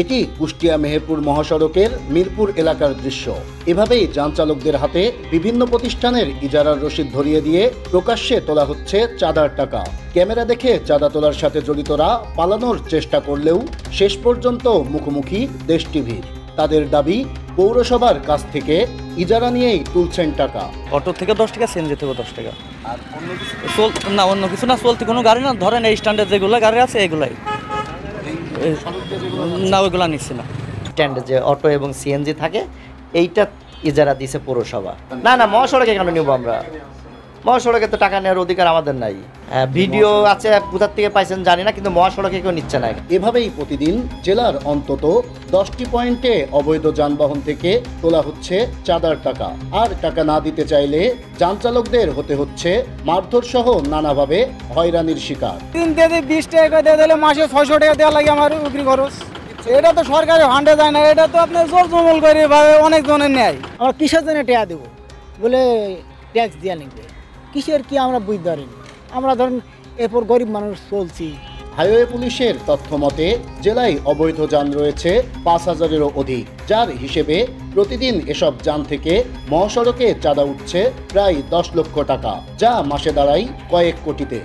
এটি কুষ্টিয়া মেহেরপুর মহাসড়কের মিরপুর এলাকার দৃশ্য। এভাবেই যান চালকদের হাতে বিভিন্ন প্রতিষ্ঠানের ইজারার রসিদ ধরিয়ে দিয়ে প্রকাশ্যে তোলা হচ্ছে চাঁদার টাকা। ক্যামেরা দেখে চাঁদা তোলার সাথে জড়িতরা পালানোর চেষ্টা করলেও শেষ পর্যন্ত মুখোমুখি দেশ টিভির। তাদের দাবি, পৌরসভার কাছ থেকে ইজারা নিয়েই তুলছেন টাকা। অটো থেকে 10 টাকা, সিএনজি থেকে 10 টাকা। আর অন্য কিছু না, চলতি কোনো গাড়ি না। ধরেন এই স্ট্যান্ডে যেগুলো গাড়ি আছে এগুলাই না, ওইগুলো নিচ্ছি না। স্ট্যান্ডে যে অটো এবং সিএনজি থাকে এইটা ইজারা দিছে পৌরসভা। না মহাসড়কে কেন নিব আমরা? মহাসড়কে তো টাকা নেওয়ার অধিকার আমাদের নাই। ভিডিও আছে, কোথার থেকে পাইছেন জানি না, কিন্তু মহাসড়কে কেউ নিচ্ছে না। এভাবেই প্রতিদিন জেলার অন্তত 10টি পয়েন্টে অবৈধ যানবাহন থেকে তোলা হচ্ছে চাঁদার টাকা। আর টাকা না দিতে চাইলে যান চালকদের হতে হচ্ছে মারধর সহ নানাভাবে হয়রানির শিকার। 20 টাকা দিয়ে দিলে মাসে 600 টাকা দেওয়া লাগে আমার বিক্রি খরচ। এটা তো সরকারি ফান্ডে যায় না, এটা তো আপনার জোর জমল করে অনেক জনের নেয়। আমরা কিসের জন্য টাকা দেবো বলে ট্যাক্স দিয়ে নিবে, কিসের কি আমরা বুঝতে পারিনি। আমরা ধরেন এরপর গরিব মানুষ চলছি। হাইওয়ে পুলিশের তথ্য মতে জেলায় অবৈধ যান রয়েছে 5000-এরও অধিক, যার হিসেবে প্রতিদিন এসব যান থেকে মহাসড়কে চাঁদা উঠছে প্রায় 10 লক্ষ টাকা, যা মাসে দাঁড়ায় কয়েক কোটিতে।